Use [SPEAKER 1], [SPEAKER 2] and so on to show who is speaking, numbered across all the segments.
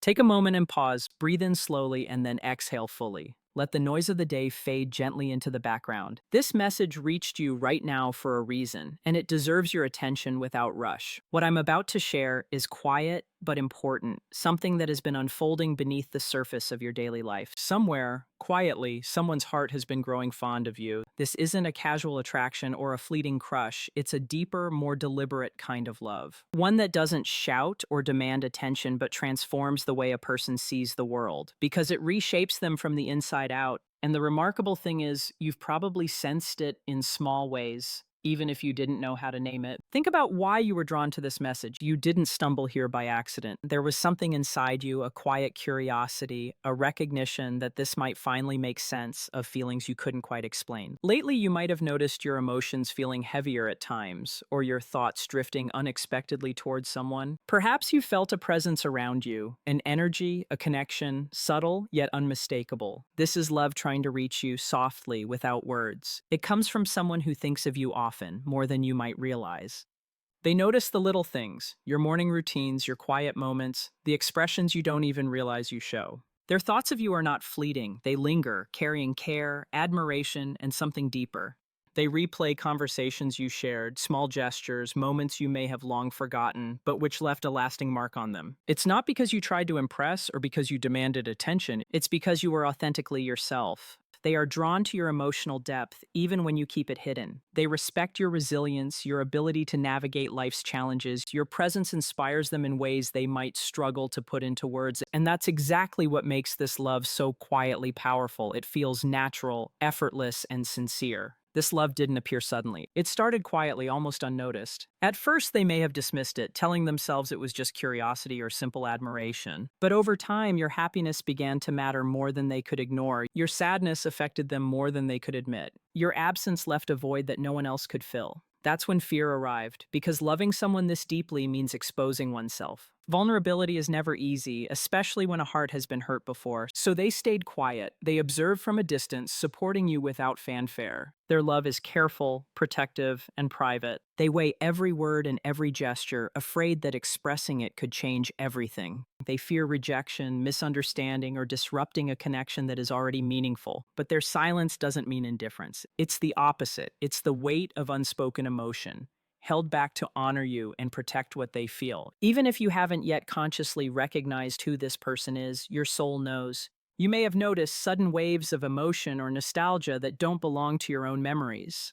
[SPEAKER 1] Take a moment and pause, breathe in slowly, and then exhale fully. Let the noise of the day fade gently into the background. This message reached you right now for a reason, and it deserves your attention without rush. What I'm about to share is quiet but important, something that has been unfolding beneath the surface of your daily life. Somewhere, quietly, someone's heart has been growing fond of you. This isn't a casual attraction or a fleeting crush, it's a deeper, more deliberate kind of love. One that doesn't shout or demand attention but transforms the way a person sees the world, because it reshapes them from the inside out. And the remarkable thing is, you've probably sensed it in small ways, even if you didn't know how to name it. Think about why you were drawn to this message. You didn't stumble here by accident. There was something inside you, a quiet curiosity, a recognition that this might finally make sense of feelings you couldn't quite explain. Lately, you might have noticed your emotions feeling heavier at times, or your thoughts drifting unexpectedly towards someone. Perhaps you felt a presence around you, an energy, a connection, subtle yet unmistakable. This is love trying to reach you softly without words. It comes from someone who thinks of you often, more than you might realize. They notice the little things, your morning routines, your quiet moments, the expressions you don't even realize you show. Their thoughts of you are not fleeting, they linger, carrying care, admiration, and something deeper. They replay conversations you shared, small gestures, moments you may have long forgotten, but which left a lasting mark on them. It's not because you tried to impress or because you demanded attention, it's because you were authentically yourself. They are drawn to your emotional depth, even when you keep it hidden. They respect your resilience, your ability to navigate life's challenges. Your presence inspires them in ways they might struggle to put into words. And that's exactly what makes this love so quietly powerful. It feels natural, effortless, and sincere. This love didn't appear suddenly. It started quietly, almost unnoticed. At first, they may have dismissed it, telling themselves it was just curiosity or simple admiration. But over time, your happiness began to matter more than they could ignore. Your sadness affected them more than they could admit. Your absence left a void that no one else could fill. That's when fear arrived, because loving someone this deeply means exposing oneself. Vulnerability is never easy, especially when a heart has been hurt before, so they stayed quiet. They observed from a distance, supporting you without fanfare. Their love is careful, protective, and private. They weigh every word and every gesture, afraid that expressing it could change everything. They fear rejection, misunderstanding, or disrupting a connection that is already meaningful. But their silence doesn't mean indifference. It's the opposite. It's the weight of unspoken emotion, held back to honor you and protect what they feel. Even if you haven't yet consciously recognized who this person is, your soul knows. You may have noticed sudden waves of emotion or nostalgia that don't belong to your own memories.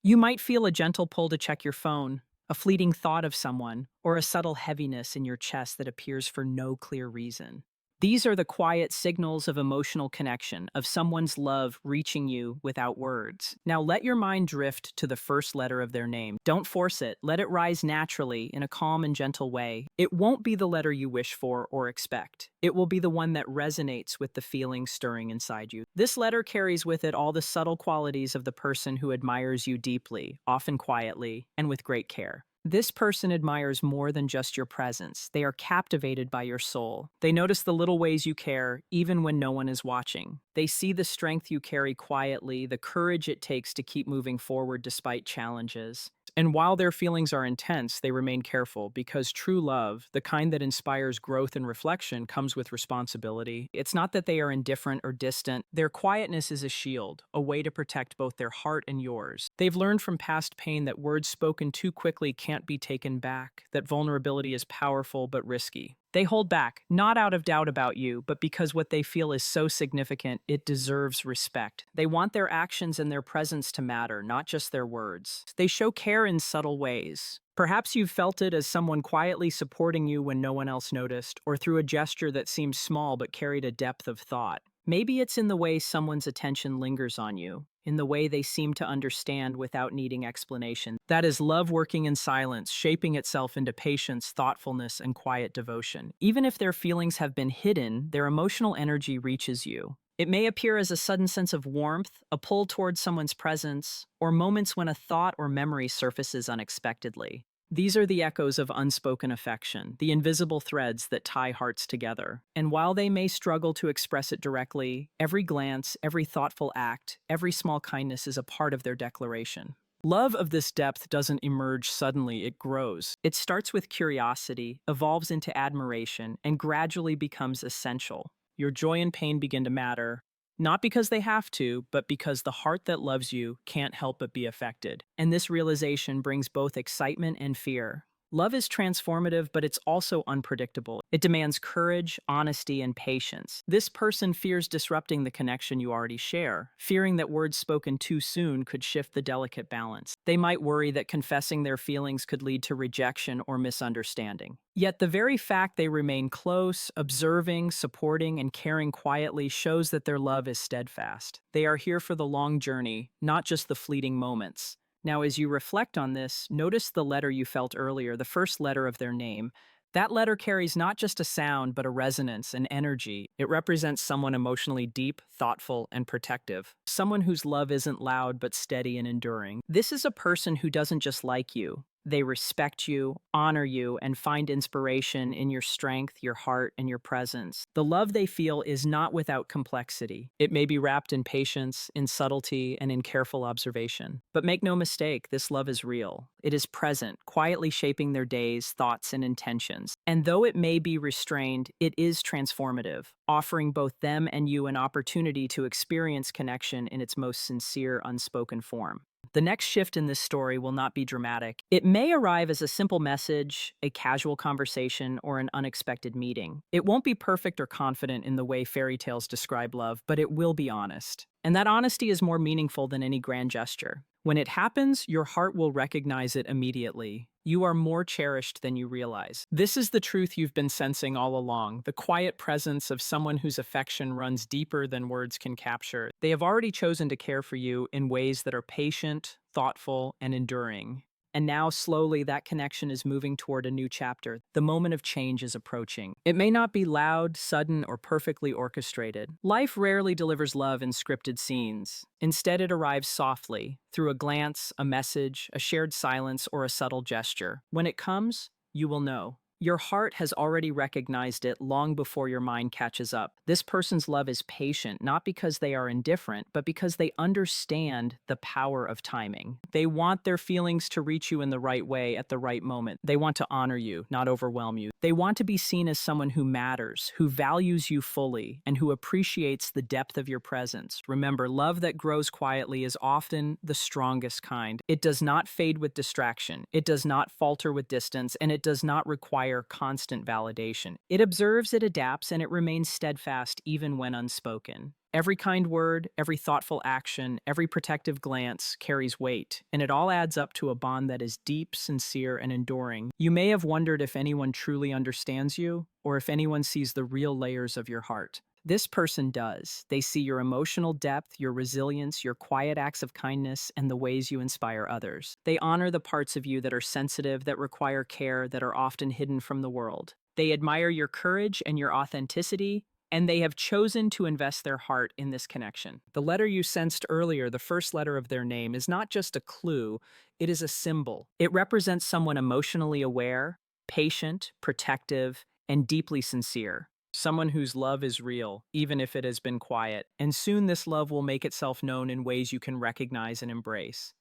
[SPEAKER 1] You might feel a gentle pull to check your phone, a fleeting thought of someone, or a subtle heaviness in your chest that appears for no clear reason. These are the quiet signals of emotional connection, of someone's love reaching you without words. Now let your mind drift to the first letter of their name. Don't force it. Let it rise naturally in a calm and gentle way. It won't be the letter you wish for or expect. It will be the one that resonates with the feeling stirring inside you. This letter carries with it all the subtle qualities of the person who admires you deeply, often quietly, and with great care. This person admires more than just your presence. They are captivated by your soul. They notice the little ways you care, even when no one is watching. They see the strength you carry quietly, the courage it takes to keep moving forward despite challenges. And while their feelings are intense, they remain careful because true love, the kind that inspires growth and reflection, comes with responsibility. It's not that they are indifferent or distant. Their quietness is a shield, a way to protect both their heart and yours. They've learned from past pain that words spoken too quickly can't be taken back, that vulnerability is powerful but risky. They hold back, not out of doubt about you, but because what they feel is so significant, it deserves respect. They want their actions and their presence to matter, not just their words. They show care in subtle ways. Perhaps you've felt it as someone quietly supporting you when no one else noticed, or through a gesture that seemed small but carried a depth of thought. Maybe it's in the way someone's attention lingers on you, in the way they seem to understand without needing explanation. That is love working in silence, shaping itself into patience, thoughtfulness, and quiet devotion. Even if their feelings have been hidden, their emotional energy reaches you. It may appear as a sudden sense of warmth, a pull towards someone's presence, or moments when a thought or memory surfaces unexpectedly. These are the echoes of unspoken affection, the invisible threads that tie hearts together. And while they may struggle to express it directly, every glance, every thoughtful act, every small kindness is a part of their declaration. Love of this depth doesn't emerge suddenly, it grows. It starts with curiosity, evolves into admiration, and gradually becomes essential. Your joy and pain begin to matter, not because they have to, but because the heart that loves you can't help but be affected. And this realization brings both excitement and fear. Love is transformative, but it's also unpredictable. It demands courage, honesty, and patience. This person fears disrupting the connection you already share, fearing that words spoken too soon could shift the delicate balance. They might worry that confessing their feelings could lead to rejection or misunderstanding. Yet the very fact they remain close, observing, supporting, and caring quietly shows that their love is steadfast. They are here for the long journey, not just the fleeting moments. Now, as you reflect on this, notice the letter you felt earlier, the first letter of their name. That letter carries not just a sound, but a resonance, an energy. It represents someone emotionally deep, thoughtful, and protective. Someone whose love isn't loud, but steady and enduring. This is a person who doesn't just like you. They respect you, honor you, and find inspiration in your strength, your heart, and your presence. The love they feel is not without complexity. It may be wrapped in patience, in subtlety, and in careful observation. But make no mistake, this love is real. It is present, quietly shaping their days, thoughts, and intentions. And though it may be restrained, it is transformative, offering both them and you an opportunity to experience connection in its most sincere, unspoken form. The next shift in this story will not be dramatic. It may arrive as a simple message, a casual conversation, or an unexpected meeting. It won't be perfect or confident in the way fairy tales describe love, but it will be honest. And that honesty is more meaningful than any grand gesture. When it happens, your heart will recognize it immediately. You are more cherished than you realize. This is the truth you've been sensing all along, the quiet presence of someone whose affection runs deeper than words can capture. They have already chosen to care for you in ways that are patient, thoughtful, and enduring. And now, slowly, that connection is moving toward a new chapter. The moment of change is approaching. It may not be loud, sudden, or perfectly orchestrated. Life rarely delivers love in scripted scenes. Instead, it arrives softly, through a glance, a message, a shared silence, or a subtle gesture. When it comes, you will know. Your heart has already recognized it long before your mind catches up. This person's love is patient, not because they are indifferent, but because they understand the power of timing. They want their feelings to reach you in the right way at the right moment. They want to honor you, not overwhelm you. They want to be seen as someone who matters, who values you fully, and who appreciates the depth of your presence. Remember, love that grows quietly is often the strongest kind. It does not fade with distraction. It does not falter with distance, and it does not require constant validation. It observes, it adapts, and it remains steadfast even when unspoken. Every kind word, every thoughtful action, every protective glance carries weight, and it all adds up to a bond that is deep, sincere, and enduring. You may have wondered if anyone truly understands you, or if anyone sees the real layers of your heart. This person does. They see your emotional depth, your resilience, your quiet acts of kindness, and the ways you inspire others. They honor the parts of you that are sensitive, that require care, that are often hidden from the world. They admire your courage and your authenticity, and they have chosen to invest their heart in this connection. The letter you sensed earlier, the first letter of their name, is not just a clue, it is a symbol. It represents someone emotionally aware, patient, protective, and deeply sincere. Someone whose love is real, even if it has been quiet. And soon this love will make itself known in ways you can recognize and embrace.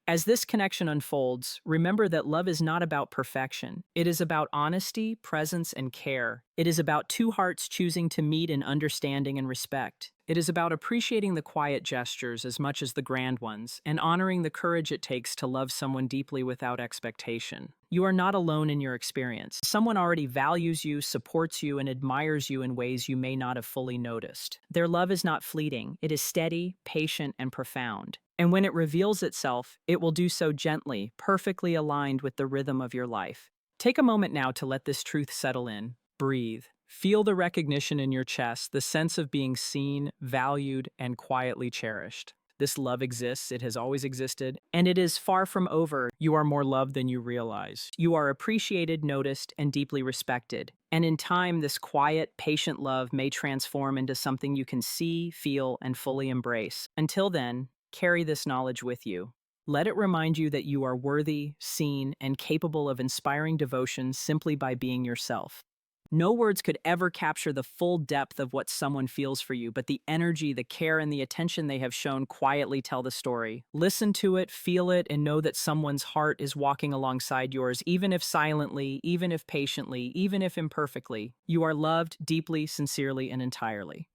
[SPEAKER 1] As this connection unfolds, remember that love is not about perfection. It is about honesty, presence, and care. It is about two hearts choosing to meet in understanding and respect. It is about appreciating the quiet gestures as much as the grand ones, and honoring the courage it takes to love someone deeply without expectation. You are not alone in your experience. Someone already values you, supports you, and admires you in ways you may not have fully noticed. Their love is not fleeting. It is steady, patient, and profound. And when it reveals itself, it will do so gently, perfectly aligned with the rhythm of your life. Take a moment now to let this truth settle in. Breathe. Feel the recognition in your chest, the sense of being seen, valued, and quietly cherished. This love exists, it has always existed, and it is far from over. You are more loved than you realize. You are appreciated, noticed, and deeply respected. And in time, this quiet, patient love may transform into something you can see, feel, and fully embrace. Until then, carry this knowledge with you. Let it remind you that you are worthy, seen, and capable of inspiring devotion simply by being yourself. No words could ever capture the full depth of what someone feels for you, but the energy, the care, and the attention they have shown quietly tell the story. Listen to it, feel it, and know that someone's heart is walking alongside yours, even if silently, even if patiently, even if imperfectly. You are loved deeply, sincerely, and entirely.